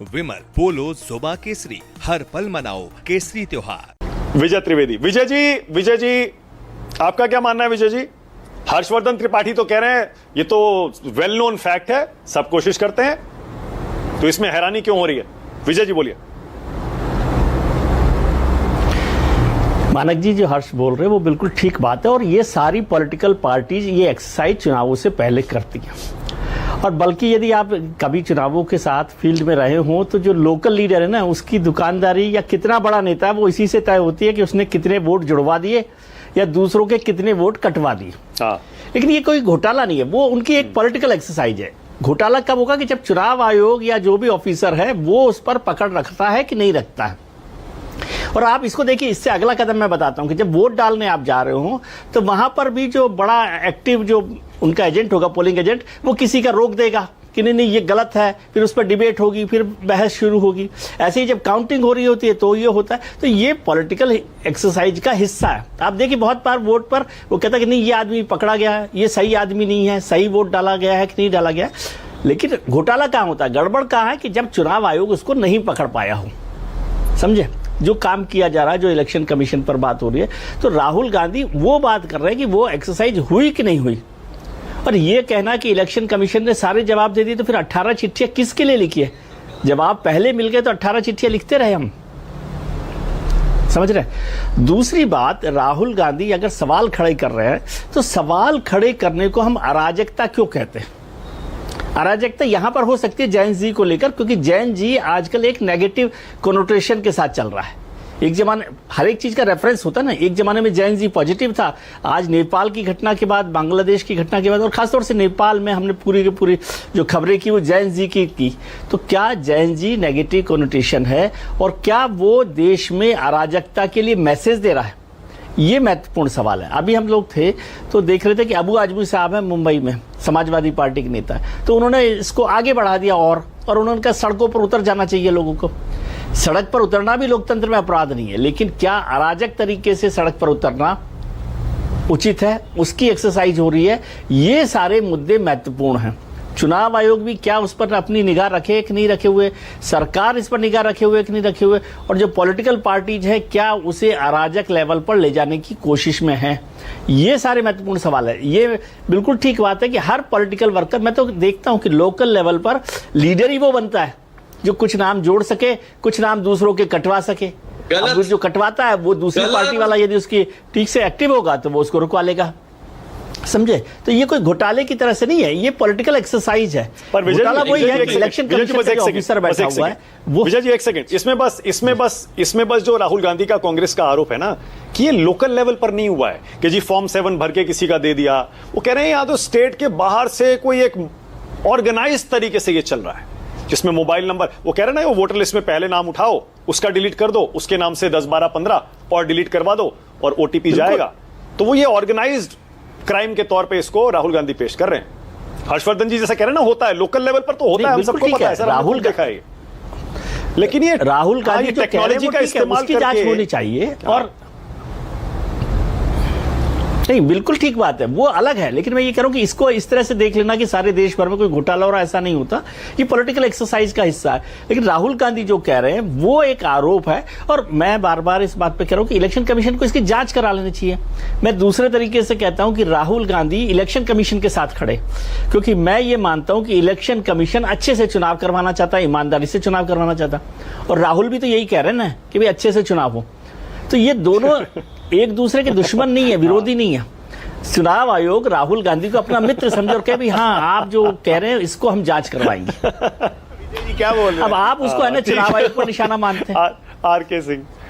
विमल पोलो जोबा केसरी, हर पल मनाओ केसरी त्योहार। विजय त्रिवेदी। विजय जी आपका क्या मानना है? विजय जी, हर्षवर्धन त्रिपाठी तो कह रहे हैं ये तो वेल नोन फैक्ट है, सब कोशिश करते हैं, तो इसमें हैरानी क्यों हो रही है? विजय जी बोलिए। मानक जी जो हर्ष बोल रहे हैं वो बिल्कुल ठीक बात है, और ये सारी पॉलिटिकल पार्टीज ये एक्सरसाइज चुनावों से पहले करती हैं। और बल्कि यदि आप कभी चुनावों के साथ फील्ड में रहे हों तो जो लोकल लीडर है ना, उसकी दुकानदारी या कितना बड़ा नेता है वो इसी से तय होती है कि उसने कितने वोट जुड़वा दिए या दूसरों के कितने वोट कटवा दिए। लेकिन ये कोई घोटाला नहीं है, वो उनकी एक पॉलिटिकल एक्सरसाइज है। घोटाला कब होगा कि जब चुनाव आयोग या जो भी ऑफिसर है वो उस पर पकड़ रखता है कि नहीं रखता है। और आप इसको देखिए, इससे अगला कदम मैं बताता हूं कि जब वोट डालने आप जा रहे हो तो वहां पर भी जो बड़ा एक्टिव जो उनका एजेंट होगा, पोलिंग एजेंट, वो किसी का रोक देगा कि नहीं ये गलत है, फिर उस पर डिबेट होगी, फिर बहस शुरू होगी। ऐसे ही जब काउंटिंग हो रही होती है तो ये होता है। तो ये पॉलिटिकल एक्सरसाइज का हिस्सा है। आप देखिए बहुत बार वोट पर वो कहता है कि नहीं ये आदमी पकड़ा गया है, ये सही आदमी नहीं है, सही वोट डाला गया है कि नहीं डाला गया है। लेकिन घोटाला कहाँ होता है, गड़बड़ कहाँ है कि जब चुनाव आयोग उसको नहीं पकड़ पाया हो। समझे, जो काम किया जा रहा है, जो इलेक्शन कमीशन पर बात हो रही है, तो राहुल गांधी वो बात कर रहे हैं कि वो एक्सरसाइज हुई कि नहीं हुई। और ये कहना कि इलेक्शन कमीशन ने सारे जवाब दे दिए, तो फिर 18 चिट्ठियां किसके लिए लिखी है? जवाब पहले मिल गए तो 18 चिट्ठियां लिखते रहे हम। समझ रहे? दूसरी बात, राहुल गांधी अगर सवाल खड़े कर रहे हैं तो सवाल खड़े करने को हम अराजकता क्यों कहते हैं? अराजकता यहां पर हो सकती है जैन जी को लेकर, क्योंकि जैन जी आजकल एक नेगेटिव कोनोटेशन के साथ चल रहा है। एक जमाने हर एक चीज का रेफरेंस होता है ना, एक जमाने में जैन जी पॉजिटिव था, आज नेपाल की घटना के बाद, बांग्लादेश की घटना के बाद, और खासतौर से नेपाल में हमने पूरी की पूरी जो खबरें की वो जैन जी की। तो क्या जैन जी नेगेटिव कोनोटेशन है, और क्या वो देश में अराजकता के लिए मैसेज दे रहा है? ये महत्वपूर्ण सवाल है। अभी हम लोग थे तो देख रहे थे कि अबू आजमी साहब हैं मुंबई में, समाजवादी पार्टी के नेता, तो उन्होंने इसको आगे बढ़ा दिया और उन्होंने कहा सड़कों पर उतर जाना चाहिए लोगों को। सड़क पर उतरना भी लोकतंत्र में अपराध नहीं है, लेकिन क्या अराजक तरीके से सड़क पर उतरना उचित है? उसकी एक्सरसाइज हो रही है। ये सारे मुद्दे महत्वपूर्ण हैं। चुनाव आयोग भी क्या उस पर अपनी निगाह रखे कि नहीं रखे हुए, सरकार इस पर निगाह रखे हुए कि नहीं रखे हुए, और जो पॉलिटिकल पार्टीज है क्या उसे अराजक लेवल पर ले जाने की कोशिश में है? ये सारे महत्वपूर्ण सवाल है। ये बिल्कुल ठीक बात है कि हर पॉलिटिकल वर्कर, मैं तो देखता हूं कि लोकल लेवल पर लीडर ही वो बनता है जो कुछ नाम जोड़ सके, कुछ नाम दूसरों के कटवा सके। अब जो कटवाता है वो दूसरी पार्टी वाला यदि उसकी ठीक से एक्टिव होगा तो वो उसको रुकवा लेगा। समझे? तो ये कोई घोटाले की तरह से नहीं है, ये पॉलिटिकल एक्सरसाइज है। पर घोटाला वही है कि इलेक्शन कमीशन का ऑफिसर बैठा हुआ है वो। विजय जी एक सेकंड, इसमें बस जो राहुल गांधी का कांग्रेस का आरोप है ना कि ये लोकल लेवल पर नहीं हुआ है कि जी फॉर्म 7 भर के किसी का दे दिया। वो कह रहे हैं या तो स्टेट के बाहर से कोई एक ऑर्गेनाइज तरीके से ये चल रहा है, जिसमें मोबाइल नंबर, वो कह रहे हैं ना वो वोटर लिस्ट में पहले नाम उठाओ, उसका डिलीट कर दो, उसके नाम से 10, 12, 15 और डिलीट करवा दो और ओटीपी जाएगा। तो वो ये ऑर्गेनाइज्ड क्राइम के तौर पे इसको राहुल गांधी पेश कर रहे हैं। हर्षवर्धन जी जैसा कह रहे हैं ना, होता है लोकल लेवल पर, तो होता है, हम सबको पता है, सर राहुल देखा है। लेकिन ये राहुल गांधी टेक्नोलॉजी का इस्तेमाल करके जांच होनी चाहिए। और नहीं, बिल्कुल ठीक बात है, वो अलग है। लेकिन मैं ये कह रहा हूं कि इसको इस तरह से देख लेना कि सारे देश भर में कोई घोटाला हो रहा है, ऐसा नहीं होता। ये पॉलिटिकल एक्सरसाइज का हिस्सा है। लेकिन राहुल गांधी जो कह रहे हैं वो एक आरोप है, और मैं बार बार इस बात पे कह रहा हूं कि इलेक्शन कमीशन को इसकी जांच करा लेनी चाहिए। मैं दूसरे तरीके से कहता हूं कि राहुल गांधी इलेक्शन कमीशन के साथ खड़े, क्योंकि मैं ये मानता हूं कि इलेक्शन कमीशन अच्छे से चुनाव करवाना चाहता है, ईमानदारी से चुनाव करवाना चाहता, और राहुल भी तो यही कह रहे हैं ना कि भाई अच्छे से चुनाव हो। तो ये दोनों एक दूसरे के दुश्मन नहीं है, विरोधी नहीं है। चुनाव आयोग राहुल गांधी को अपना मित्र समझ और कहे भी हाँ आप जो कह रहे हैं इसको हम जांच करवाएंगे। क्या बोल रहे हैं? अब आप उसको है ना चुनाव आयोग पर निशाना मानते हैं। आर के सिंह।